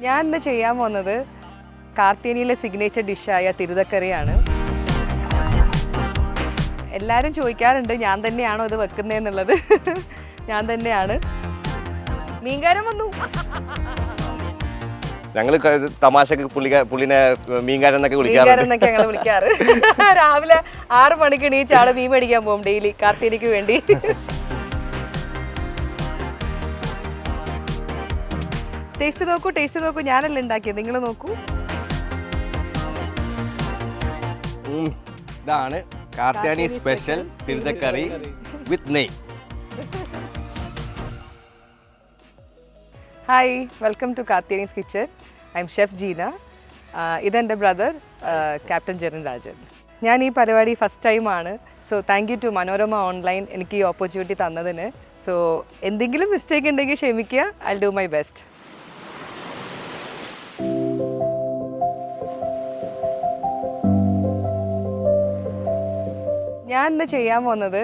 ഞാൻ ഇന്ന് ചെയ്യാൻ പോകുന്നത് കാർത്തിയനിയിലെ സിഗ്നേച്ചർ ഡിഷായ തിരുതക്കറിയാണ്. എല്ലാവരും ചോദിക്കാറുണ്ട് ഞാൻ തന്നെയാണോ ഇത് വെക്കുന്നതെന്നുള്ളത്. ഞാൻ തന്നെയാണ്. മീൻകാരൻ വന്നു. ഞങ്ങൾ തമാശക്ക് പുള്ളിനെ മീൻകാരൻ എന്നൊക്കെ ഞങ്ങൾ വിളിക്കാറ്. രാവിലെ 6 മണിക്ക് എണീച്ച് ആള് മീൻ മേടിക്കാൻ പോകും ഡെയിലി കാർത്തിയനിക്ക് വേണ്ടി. ടേസ്റ്റ് നോക്കൂ, ഞാനല്ല ഉണ്ടാക്കിയത്, നിങ്ങൾ നോക്കൂ. ഇതാണ് കാർത്തിയാനി സ്പെഷ്യൽ തിരുതക്കറി വിത്ത് നെയ്. Hi, welcome to Karthiyani's kitchen. I am chef Jeena. ഇതെൻ്റെ ബ്രദർ ക്യാപ്റ്റൻ ജെറിൻ രാജൻ. ഞാൻ ഈ പരിപാടി ഫസ്റ്റ് ടൈമാണ്. So thank you to Manorama online എനിക്ക് ഈ ഓപ്പർച്യൂണിറ്റി തന്നതിന്. സോ എന്തെങ്കിലും മിസ്റ്റേക്ക് ഉണ്ടെങ്കിൽ ക്ഷമിക്കുക. I will do my best. ഞാൻ ഇന്ന് ചെയ്യാൻ പോകുന്നത്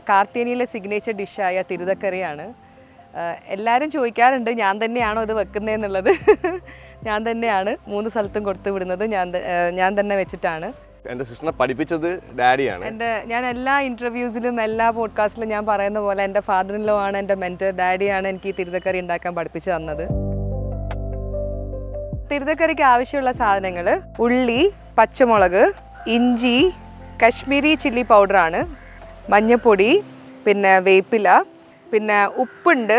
കാർത്തിയനിയിലെ സിഗ്നേച്ചർ ഡിഷായ തിരുതക്കറിയാണ്. എല്ലാവരും ചോദിക്കാറുണ്ട് ഞാൻ തന്നെയാണോ ഇത് വെക്കുന്നതെന്നുള്ളത്. ഞാൻ തന്നെയാണ് 3 സ്ഥലത്തും കൊടുത്തു വിടുന്നത്. ഞാൻ തന്നെ വെച്ചിട്ടാണ്. എൻ്റെ സിസ്റ്ററിനെ പഠിപ്പിച്ചത് ഡാഡിയാണ്. ഞാൻ എല്ലാ ഇൻ്റർവ്യൂസിലും എല്ലാ പോഡ്കാസ്റ്റിലും ഞാൻ പറയുന്ന പോലെ എൻ്റെ ഫാദർ ഇൻ ലോ ആണ് എൻ്റെ മെൻറ്റർ. ഡാഡിയാണ് എനിക്ക് ഈ തിരുതക്കറി ഉണ്ടാക്കാൻ പഠിപ്പിച്ചു തന്നത്. തിരുതക്കറിക്ക് ആവശ്യമുള്ള സാധനങ്ങൾ: ഉള്ളി, പച്ചമുളക്, ഇഞ്ചി, കശ്മീരി ചില്ലി പൗഡറാണ്, മഞ്ഞൾപ്പൊടി, പിന്നെ വേപ്പില, പിന്നെ ഉപ്പുണ്ട്.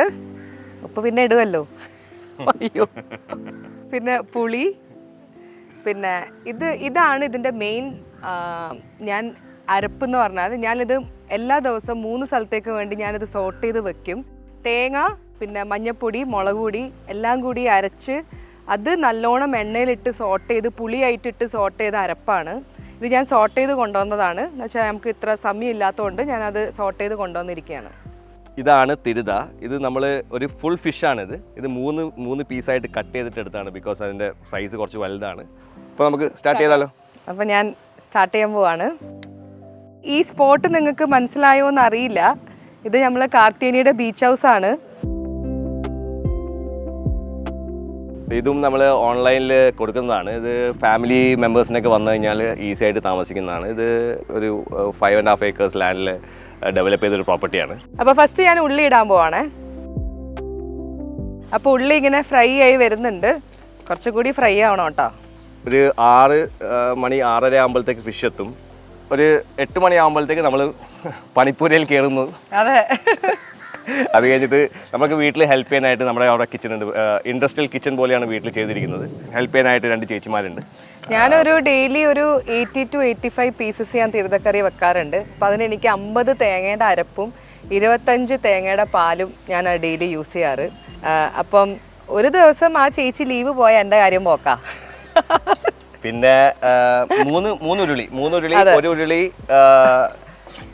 ഉപ്പ് പിന്നെ ഇടുമല്ലോ, അയ്യോ. പിന്നെ പുളി. പിന്നെ ഇതാണ് ഇതിൻ്റെ മെയിൻ. ഞാൻ അരപ്പെന്ന് പറഞ്ഞാൽ ഞാനിത് എല്ലാ ദിവസവും 3 സ്ഥലത്തേക്ക് വേണ്ടി ഞാനിത് സോട്ട് ചെയ്ത് വെക്കും. തേങ്ങ, പിന്നെ മഞ്ഞൾപ്പൊടി, മുളക് പൊടി എല്ലാം കൂടി അരച്ച് അത് നല്ലോണം എണ്ണയിലിട്ട് സോട്ട് ചെയ്ത് പുളിയായിട്ടിട്ട് സോട്ട് ചെയ്ത അരപ്പാണ്. ഇത് ഞാൻ സോട്ട് ചെയ്ത് കൊണ്ടുവന്നതാണ്. എന്ന് വെച്ചാൽ നമുക്ക് ഇത്ര സമയം ഇല്ലാത്തതുകൊണ്ട് ഞാനത് സോട്ട് ചെയ്ത് കൊണ്ടുവന്നിരിക്കുകയാണ്. ഇതാണ് തിരുത. ഇത് നമ്മൾ ഒരു ഫുൾ ഫിഷാണിത്. ഇത് 3 പീസായിട്ട് കട്ട് ചെയ്തിട്ട് എടുത്താണ്. ബിക്കോസ് അതിൻ്റെ സൈസ് കുറച്ച് വലുതാണ്. അപ്പോൾ നമുക്ക് സ്റ്റാർട്ട് ചെയ്താലോ? അപ്പോൾ ഞാൻ സ്റ്റാർട്ട് ചെയ്യാൻ പോവാണ്. ഈ സ്പോട്ട് നിങ്ങൾക്ക് മനസ്സിലായോ എന്ന് അറിയില്ല. ഇത് നമ്മൾ കാർത്തിയനിയുടെ ബീച്ച് ഹൗസാണ്. ഇതും നമ്മൾ ഓൺലൈനിൽ കൊടുക്കുന്നതാണ്. ഇത് ഫാമിലി മെമ്പേഴ്സിനൊക്കെ വന്നു കഴിഞ്ഞാൽ ഈസി ആയിട്ട് താമസിക്കുന്നതാണ്. ഇത് ഒരു 5.5 acres ലാൻഡിൽ ഡെവലപ്പ് ചെയ്തൊരു പ്രോപ്പർട്ടിയാണ്. അപ്പോൾ ഫസ്റ്റ് ഞാൻ ഉള്ളി ഇടാൻ പോവാണേ. അപ്പോൾ ഉള്ളി ഇങ്ങനെ ഫ്രൈ ആയി വരുന്നുണ്ട്. കുറച്ചുകൂടി ഫ്രൈ ആവണം കേട്ടോ. ഒരു 6 മണി 6:30 ആകുമ്പോഴത്തേക്ക് ഫിഷ് എത്തും. ഒരു 8 മണി ആകുമ്പോഴത്തേക്ക് നമ്മൾ പണിപ്പൂരയിൽ കയറുന്നു. അതെ. അത് കഴിഞ്ഞിട്ട് നമുക്ക് വീട്ടിൽ ഹെൽപ്പ് ചെയ്യാനായിട്ട് നമ്മുടെ അവിടെ കിച്ചൺ ഉണ്ട്. ഇൻഡസ്ട്രിയൽ കിച്ചൺ പോലെയാണ് വീട്ടിൽ ചെയ്തിരിക്കുന്നത്. ഹെൽപ്പ് ചെയ്യാനായിട്ട് 2 ചേച്ചിമാരുണ്ട്. ഞാനൊരു ഡെയിലി ഒരു 80 to 85 പീസസ് ഞാൻ തിരുതക്കറി വെക്കാറുണ്ട്. അപ്പോൾ അതിന് എനിക്ക് 50 തേങ്ങയുടെ അരപ്പും 25 തേങ്ങയുടെ പാലും ഞാൻ ഡെയിലി യൂസ് ചെയ്യാറ്. അപ്പം ഒരു ദിവസം ആ ചേച്ചി ലീവ് പോയാൽ എൻ്റെ കാര്യം പോക്കാം. പിന്നെ 3 ഉരുളി, ഒരു ഉരുളി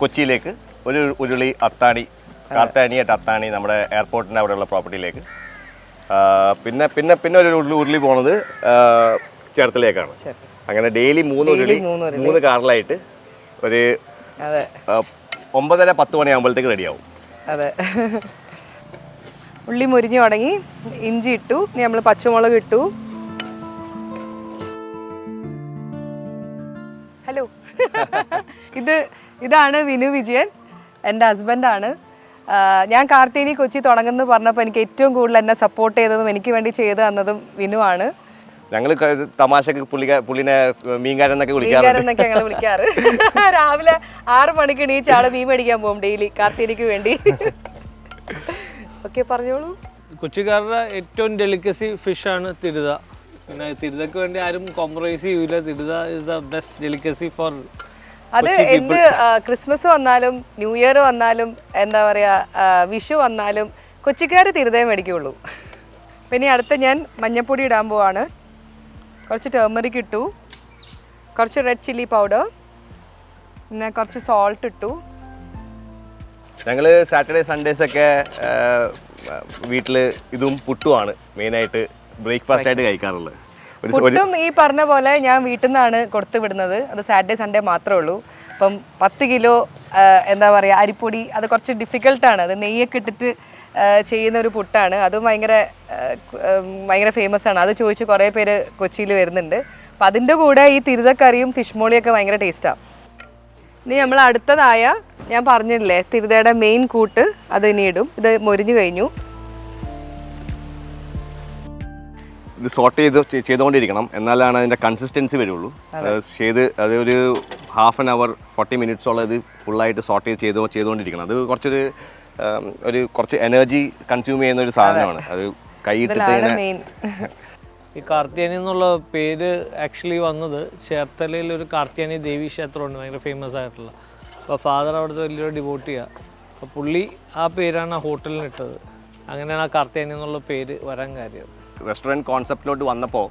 കൊച്ചിയിലേക്ക്, ഒരു ഉരുളി അത്താണി, കാർത്തിയാനിയായിട്ട് അത്താണി നമ്മുടെ എയർപോർട്ടിൻ്റെ അവിടെയുള്ള പ്രോപ്പർട്ടിയിലേക്ക്. പിന്നെ പിന്നെ പിന്നെ ഒരു ഉരുളി പോണത് ചേർത്തലേക്കാണ്. അങ്ങനെ ഡെയിലി 3 ഉരുളി 3 കാറിലായിട്ട് ഒരു 9:30-10 മണിയാകുമ്പോഴത്തേക്ക് റെഡിയാവും. അതെ. ഉള്ളി മുരിഞ്ഞു തുടങ്ങി. ഇഞ്ചി ഇട്ടു. ഇനി നമ്മൾ പച്ചമുളക് ഇട്ടു. ഹലോ. ഇതാണ് വിനു വിജയൻ, എൻ്റെ ഹസ്ബൻഡാണ്. ഞാൻ കാർത്തിയനി കൊച്ചി തുടങ്ങുന്നു പറഞ്ഞപ്പോൾ എനിക്ക് ഏറ്റവും കൂടുതൽ എന്നെ സപ്പോർട്ട് ചെയ്തതും എനിക്ക് വേണ്ടി ചെയ്തു തന്നതും വിനു ആണ്. ഞങ്ങൾ തമാശക്ക് പുള്ളിനെ മീൻകാരൻ എന്നൊക്കെ ഞങ്ങൾ വിളിക്കാറ്. രാവിലെ 6 മണിക്ക് എണീച്ച് ആള് മീൻ മേടിക്കാൻ പോകും ഡെയിലി കാർത്തിയനിക്ക് വേണ്ടി. ഓക്കെ, പറഞ്ഞോളൂ. കൊച്ചിക്കാരുടെ ഏറ്റവും ഡെലിക്കസി ഫിഷാണ് തിരുത. പിന്നെ തിരുതക്ക് വേണ്ടി ആരും കോംപ്രമൈസ് ചെയ്യൂല. തിരുത is the best delicacy for. അത് എന്ത് ക്രിസ്മസ് വന്നാലും ന്യൂ ഇയർ വന്നാലും എന്താ പറയുക വിഷു വന്നാലും കൊച്ചിക്കാർ തിരുതേ മേടിക്കുള്ളൂ. പിന്നെ അടുത്ത ഞാൻ മഞ്ഞൾപ്പൊടി ഇടാൻ പോവാണ്. കുറച്ച് ടേമറിക് ഇട്ടു, കുറച്ച് റെഡ് ചില്ലി പൗഡർ, പിന്നെ കുറച്ച് സോൾട്ട് ഇട്ടു. ഞങ്ങൾ സാറ്റർഡേ സൺഡേസൊക്കെ വീട്ടിൽ ഇതും പുട്ടുമാണ് മെയിനായിട്ട് ബ്രേക്ക്ഫാസ്റ്റ് ആയിട്ട് കഴിക്കാറുള്ളത്. പുട്ടും ഈ പറഞ്ഞ പോലെ ഞാൻ വീട്ടിൽ നിന്നാണ് കൊടുത്തു വിടുന്നത്. അത് സാറ്റർഡേ സൺഡേ മാത്രമേ ഉള്ളൂ. അപ്പം 10 കിലോ എന്താ പറയുക അരിപ്പൊടി, അത് കുറച്ച് ഡിഫിക്കൽട്ടാണ്. അത് നെയ്യൊക്കെ ഇട്ടിട്ട് ചെയ്യുന്ന ഒരു പുട്ടാണ്. അതും ഭയങ്കര ഫേമസ് ആണ്. അത് ചോദിച്ച് കുറേ പേര് കൊച്ചിയിൽ വരുന്നുണ്ട്. അപ്പം അതിൻ്റെ കൂടെ ഈ തിരുതക്കറിയും ഫിഷ് മോളിയൊക്കെ ഭയങ്കര ടേസ്റ്റാണ്. ഇനി നമ്മൾ അടുത്തതായ ഞാൻ പറഞ്ഞില്ലേ തിരുതയുടെ മെയിൻ കൂട്ട് അത് ഇനി ഇടും. ഇത് മൊരിഞ്ഞു കഴിഞ്ഞു. ഇത് സോർട്ട് ചെയ്തുകൊണ്ടിരിക്കണം, എന്നാലാണ് അതിൻ്റെ കൺസിസ്റ്റൻസി വരുള്ളൂ. അതൊരു ഹാഫ് ആൻ അവർ 40 മിനിറ്റ്സോളം ഇത് ഫുള്ളായിട്ട് സോർട്ട് ചെയ്തുകൊണ്ടിരിക്കണം. അത് കുറച്ച് എനർജി കൺസ്യൂം ചെയ്യുന്ന ഒരു സാധനമാണ്. അത് കൈയിട്ടിട്ട് ഈ കാർത്തിയാനി എന്നുള്ള പേര് ആക്ച്വലി വന്നത് ചേർത്തലയിൽ ഒരു കാർത്തിയാനി ദേവി ക്ഷേത്രമുണ്ട്, ഭയങ്കര ഫേമസ് ആയിട്ടുള്ള. അപ്പോൾ ഫാദർ അവിടുത്തെ വലിയൊരു ഡിവോട്ടിയാണ്. അപ്പോൾ പുള്ളി ആ പേരാണ് ആ ഹോട്ടലിന് ഇട്ടത്. അങ്ങനെയാണ് ആ കാർത്തിയാനി എന്നുള്ള പേര് വരാൻ കാര്യം. റെസ്റ്റോറൻറ്റ് കോൺസെപ്റ്റിലോട്ട് വന്നപ്പോൾ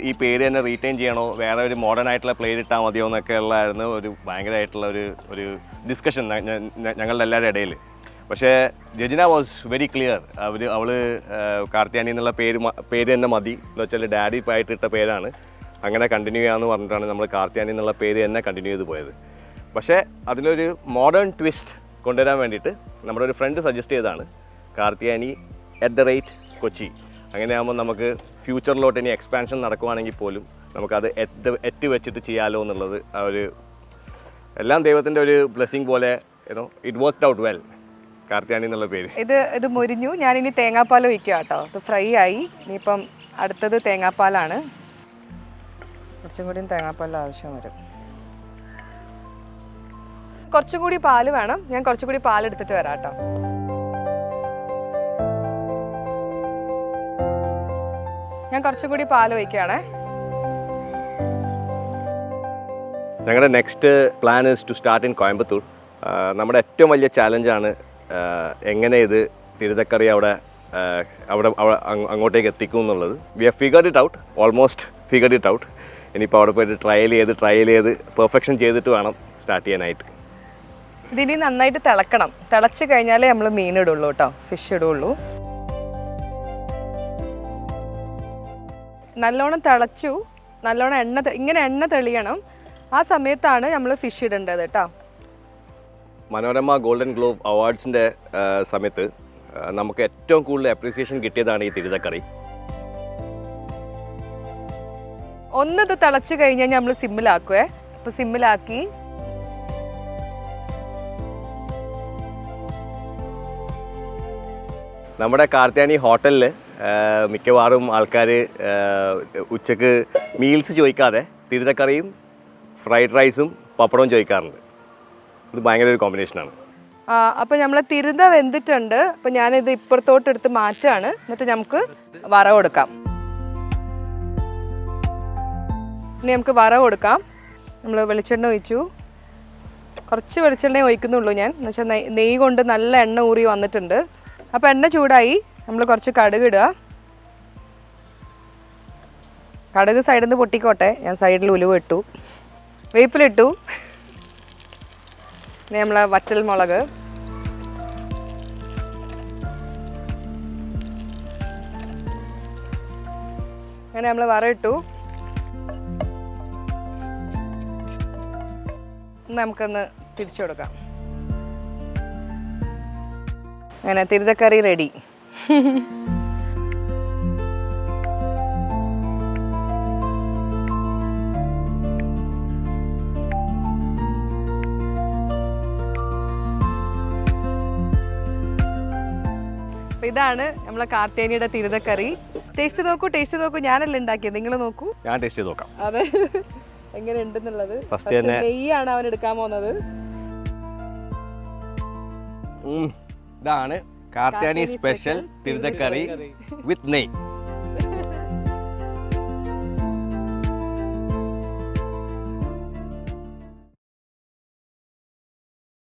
ഈ പേര് തന്നെ റീറ്റെയിൻ ചെയ്യണോ, വേറെ ഒരു മോഡേൺ ആയിട്ടുള്ള പ്ലേറ്റ് ഇട്ടാൽ മതിയോ എന്നൊക്കെ ഉള്ളതായിരുന്നു ഒരു ഭയങ്കരമായിട്ടുള്ള ഒരു ഡിസ്കഷൻ ഞങ്ങളുടെ എല്ലാവരുടെ ഇടയിൽ. പക്ഷേ ജജിന വാസ് വെരി ക്ലിയർ. അവൾ കാർത്തിയാനി എന്നുള്ള പേര് തന്നെ മതി എന്ന് വെച്ചാൽ ഡാഡി ആയിട്ട് ഇട്ട പേരാണ്, അങ്ങനെ കണ്ടിന്യൂ ചെയ്യാമെന്ന് പറഞ്ഞിട്ടാണ് നമ്മൾ കാർത്തിയാനി എന്നുള്ള പേര് തന്നെ കണ്ടിന്യൂ ചെയ്ത് പോയത്. പക്ഷേ അതിലൊരു മോഡേൺ ട്വിസ്റ്റ് കൊണ്ടുവരാൻ വേണ്ടിയിട്ട് നമ്മുടെ ഒരു ഫ്രണ്ട് സജസ്റ്റ് ചെയ്തതാണ് കാർത്തിയാനി @കൊച്ചി. അങ്ങനെയാകുമ്പോൾ നമുക്ക് ഫ്യൂച്ചറിലോട്ട് ഇനി എക്സ്പാൻഷൻ നടക്കുവാണെങ്കിൽ പോലും നമുക്കത് എറ്റ് വെച്ചിട്ട് ചെയ്യാമല്ലോ എന്നുള്ളത് എല്ലാം ദൈവത്തിൻ്റെ ഒരു ബ്ലെസ്സിങ് പോലെ it worked out well. Karthiyani എന്നുള്ള പേര്. ഇത് മൊരിഞ്ഞു. ഞാനിനി തേങ്ങാപ്പാൽ ഒഴിക്കുക കേട്ടോ. ഇത് ഫ്രൈ ആയി. ഇനിയിപ്പം അടുത്തത് തേങ്ങാപ്പാലാണ്. കുറച്ചും കൂടി തേങ്ങാപ്പാൽ ആവശ്യം വരും. കുറച്ചും കൂടി പാല് വേണം. ഞാൻ കുറച്ചും കൂടി പാൽ എടുത്തിട്ട് വരാം കേട്ടോ. ഞാൻ കുറച്ചും കൂടി പാൽ ഒഴിക്കുകയാണേ. ഞങ്ങളുടെ next plan is to start in Coimbatore. നമ്മുടെ ഏറ്റവും വലിയ ചാലഞ്ചാണ് എങ്ങനെ ഇത് തിരുതക്കറി അവിടെ അങ്ങോട്ടേക്ക് എത്തിക്കും എന്നുള്ളത്. We have figured it out, almost figured it out. ഇനിയിപ്പോൾ അവിടെ പോയിട്ട് ട്രയൽ ചെയ്ത് പെർഫെക്ഷൻ ചെയ്തിട്ട് വേണം സ്റ്റാർട്ട് ചെയ്യാനായിട്ട്. ഇതിനി നന്നായിട്ട് തിളക്കണം. തിളച്ച് കഴിഞ്ഞാലേ നമ്മൾ മീൻ ഇടുള്ളൂ കേട്ടോ, ഫിഷ് ഇടുള്ളൂ. നല്ലോണം തിളച്ചു, നല്ലോണം ഇങ്ങനെ എണ്ണ തെളിയണം. ആ സമയത്താണ് നമ്മൾ ഫിഷ് ഇടേണ്ടത് കേട്ടോ. മനോരമ ഗോൾഡൻ ഗ്ലോബ് അവാർഡ്സിൻ്റെ സമയത്ത് നമുക്ക് ഏറ്റവും കൂടുതൽ അപ്രീസിയേഷൻ കിട്ടിയതാണ് ഈ തിരുതക്കറി. ഇത് തിളച്ച് കഴിഞ്ഞാൽ നമ്മൾ സിമ്മിലാക്കുവേ. അപ്പോൾ സിമ്മിലാക്കി നമ്മുടെ കാർത്തിയാനി ഹോട്ടലിൽ മിക്കവാറും ആൾക്കാർ ഉച്ചക്ക് മീൽസ് ചോദിക്കാതെ തിരുതക്കറിയും ഫ്രൈഡ് റൈസും പപ്പടവും ചോദിക്കാറുണ്ട്. ഇത് ഭയങ്കര ഒരു കോമ്പിനേഷനാണ്. അപ്പോൾ നമ്മൾ തിരുത വെന്തിട്ടുണ്ട്. അപ്പോൾ ഞാനിത് ഇപ്പുറത്തോട്ട് എടുത്ത് മാറ്റാണ്. എന്നിട്ട് നമുക്ക് വറവ് കൊടുക്കാം. ഇനി നമുക്ക് വറവ് കൊടുക്കാം. നമ്മൾ വെളിച്ചെണ്ണ ഒഴിച്ചു. കുറച്ച് വെളിച്ചെണ്ണ ഒഴിക്കുന്നുള്ളൂ ഞാൻ, എന്ന് വെച്ചാൽ നെയ്യ് കൊണ്ട് നല്ല എണ്ണ ഊറി വന്നിട്ടുണ്ട്. അപ്പോൾ എണ്ണ ചൂടായി. നമ്മൾ കുറച്ച് കടുക് ഇടുക. കടുക് സൈഡിൽ നിന്ന് പൊട്ടിക്കോട്ടെ. ഞാൻ സൈഡിൽ ഉലുവ ഇട്ടു, വേപ്പിലിട്ടു. ഇനി നമ്മൾ വറ്റൽ മുളക്, അങ്ങനെ നമ്മൾ വറയിട്ടു. നമുക്കൊന്ന് തിരിച്ചു കൊടുക്കാം. അങ്ങനെ തിരുതക്കറി റെഡി. അപ്പോൾ ഇതാണ് നമ്മളെ കാർത്തിയാനിയുടെ തിരുതക്കറി. ടേസ്റ്റ് നോക്കൂ. ഞാനല്ല ഉണ്ടാക്കിയത്, നിങ്ങൾ നോക്കൂ. ഞാൻ ടേസ്റ്റ് ചെയ്ത് നോക്കാം. അതെ, എങ്ങനെ ഉണ്ടെന്നുള്ളത്. ഫസ്റ്റ് തന്നെ നെയ്യാണ് അവൻ എടുക്കാൻ പോകുന്നത്. ഇതാണ് കാർത്തിയാനി സ്പെഷ്യൽ തിരുതക്കറി വിത്ത് നെയ്യ്.